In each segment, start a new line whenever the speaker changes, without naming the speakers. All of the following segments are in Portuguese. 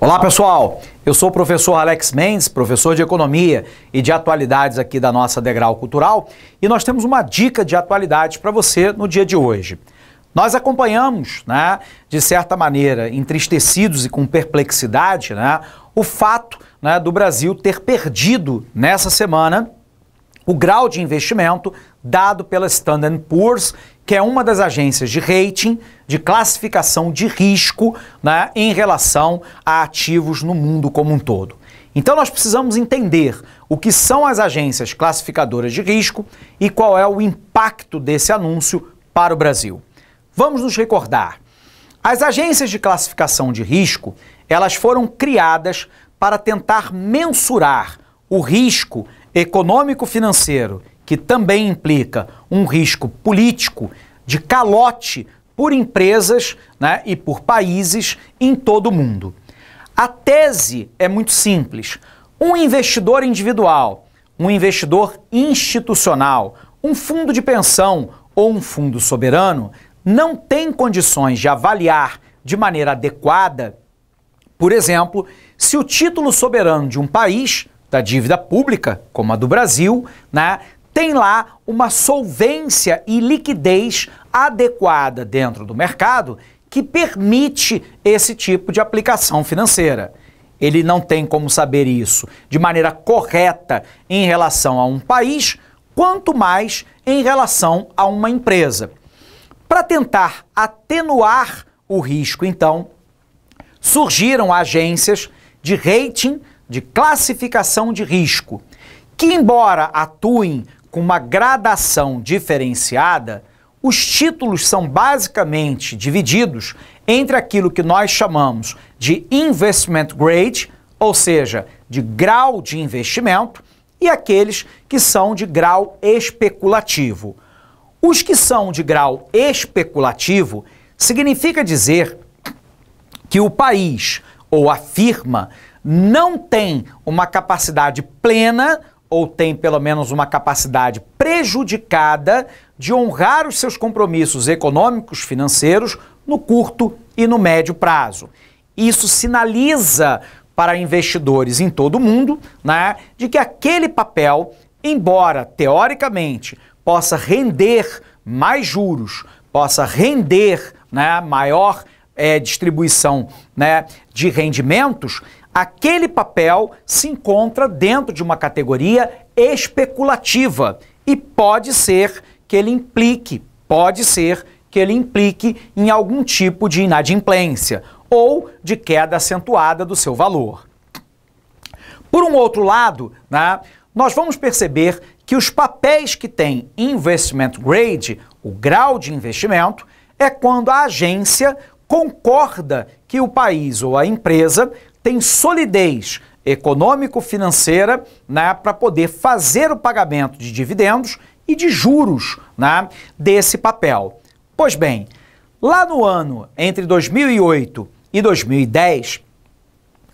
Olá pessoal, eu sou o professor Alex Mendes, professor de Economia e de Atualidades aqui da nossa Degrau Cultural, e nós temos uma dica de atualidades para você no dia de hoje. Nós acompanhamos, de certa maneira, entristecidos e com perplexidade, o fato do Brasil ter perdido nessa semana o grau de investimento dado pela Standard & Poor's, que é uma das agências de rating, de classificação de risco, em relação a ativos no mundo como um todo. Então nós precisamos entender o que são as agências classificadoras de risco e qual é o impacto desse anúncio para o Brasil. Vamos nos recordar. As agências de classificação de risco, elas foram criadas para tentar mensurar o risco econômico-financeiro, que também implica um risco político de calote por empresas e por países em todo o mundo. A tese é muito simples. Um investidor individual, um investidor institucional, um fundo de pensão ou um fundo soberano não tem condições de avaliar de maneira adequada, por exemplo, se o título soberano de um país, da dívida pública, como a do Brasil, tem lá uma solvência e liquidez adequada dentro do mercado que permite esse tipo de aplicação financeira. Ele não tem como saber isso de maneira correta em relação a um país, quanto mais em relação a uma empresa. Para tentar atenuar o risco, então, surgiram agências de rating, de classificação de risco, que embora atuem com uma gradação diferenciada, os títulos são basicamente divididos entre aquilo que nós chamamos de investment grade, ou seja, de grau de investimento, e aqueles que são de grau especulativo. Os que são de grau especulativo significa dizer que o país ou a firma não tem uma capacidade plena ou tem pelo menos uma capacidade prejudicada de honrar os seus compromissos econômicos, financeiros, no curto e no médio prazo. Isso sinaliza para investidores em todo o mundo, de que aquele papel, embora teoricamente possa render mais juros, possa render maior distribuição de rendimentos, aquele papel se encontra dentro de uma categoria especulativa e pode ser que ele implique em algum tipo de inadimplência ou de queda acentuada do seu valor. Por um outro lado, nós vamos perceber que os papéis que têm investment grade, o grau de investimento, é quando a agência concorda que o país ou a empresa tem solidez econômico-financeira para poder fazer o pagamento de dividendos e de juros desse papel. Pois bem, lá no ano entre 2008 e 2010,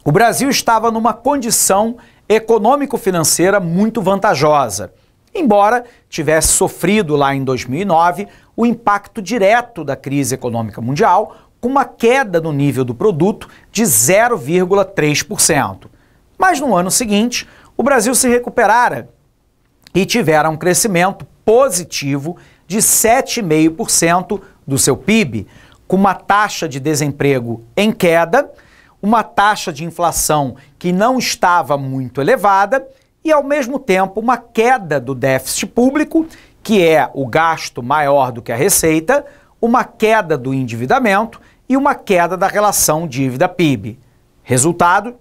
o Brasil estava numa condição econômico-financeira muito vantajosa, embora tivesse sofrido lá em 2009 o impacto direto da crise econômica mundial, com uma queda no nível do produto de 0,3%. Mas no ano seguinte, o Brasil se recuperara e tivera um crescimento positivo de 7,5% do seu PIB, com uma taxa de desemprego em queda, uma taxa de inflação que não estava muito elevada e, ao mesmo tempo, uma queda do déficit público, que é o gasto maior do que a receita, uma queda do endividamento e uma queda da relação dívida-PIB. Resultado,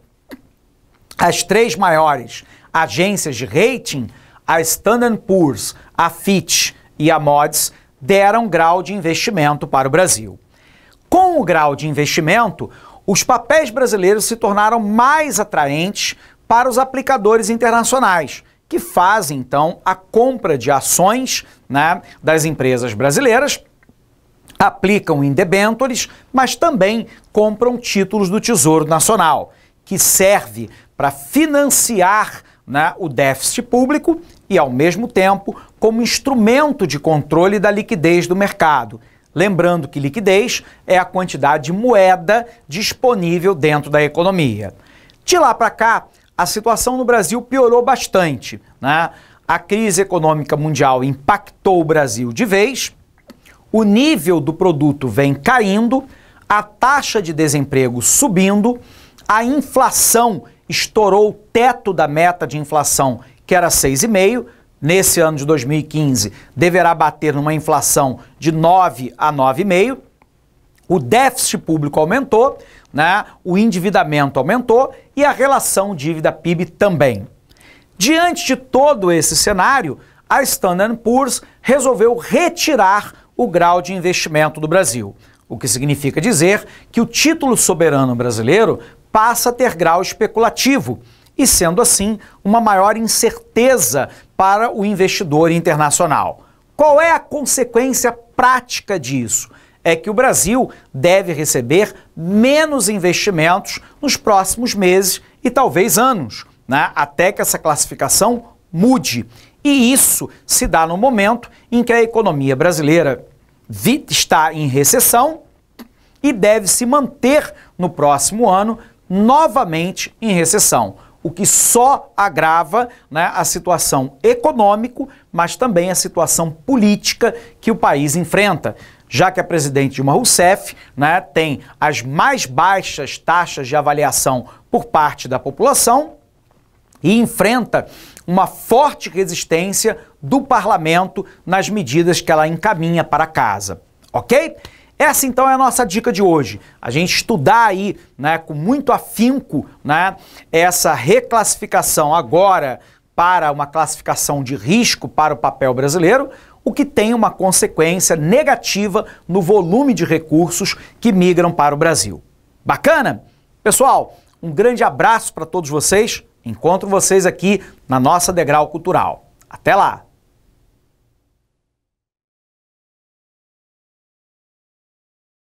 as três maiores agências de rating, a Standard & Poor's, a Fitch e a Moody's, deram grau de investimento para o Brasil. Com o grau de investimento, os papéis brasileiros se tornaram mais atraentes para os aplicadores internacionais, que fazem, então, a compra de ações das empresas brasileiras, aplicam em debêntures, mas também compram títulos do Tesouro Nacional, que serve para financiar o déficit público e, ao mesmo tempo, como instrumento de controle da liquidez do mercado, Lembrando que liquidez é a quantidade de moeda disponível dentro da economia. De lá para cá, a situação no Brasil piorou bastante, né? A crise econômica mundial impactou o Brasil de vez, o nível do produto vem caindo, a taxa de desemprego subindo, a inflação estourou o teto da meta de inflação, que era 6,5%. Nesse ano de 2015, deverá bater numa inflação de 9 a 9,5%. O déficit público aumentou, né? O endividamento aumentou e a relação dívida-PIB também. Diante de todo esse cenário, a Standard & Poor's resolveu retirar o grau de investimento do Brasil, o que significa dizer que o título soberano brasileiro passa a ter grau especulativo e, sendo assim, uma maior incerteza para o investidor internacional. Qual é a consequência prática disso? É que o Brasil deve receber menos investimentos nos próximos meses e talvez anos, né? Até que essa classificação mude. E isso se dá no momento em que a economia brasileira está em recessão e deve se manter no próximo ano novamente em recessão, o que só agrava, né, a situação econômica, mas também a situação política que o país enfrenta, já que a presidente Dilma Rousseff, né, tem as mais baixas taxas de avaliação por parte da população e enfrenta uma forte resistência do parlamento nas medidas que ela encaminha para casa, ok? Essa então é a nossa dica de hoje, a gente estudar aí, né, com muito afinco, né, essa reclassificação agora para uma classificação de risco para o papel brasileiro, o que tem uma consequência negativa no volume de recursos que migram para o Brasil. Bacana? Pessoal, um grande abraço para todos vocês, encontro vocês aqui na nossa Degrau Cultural. Até lá!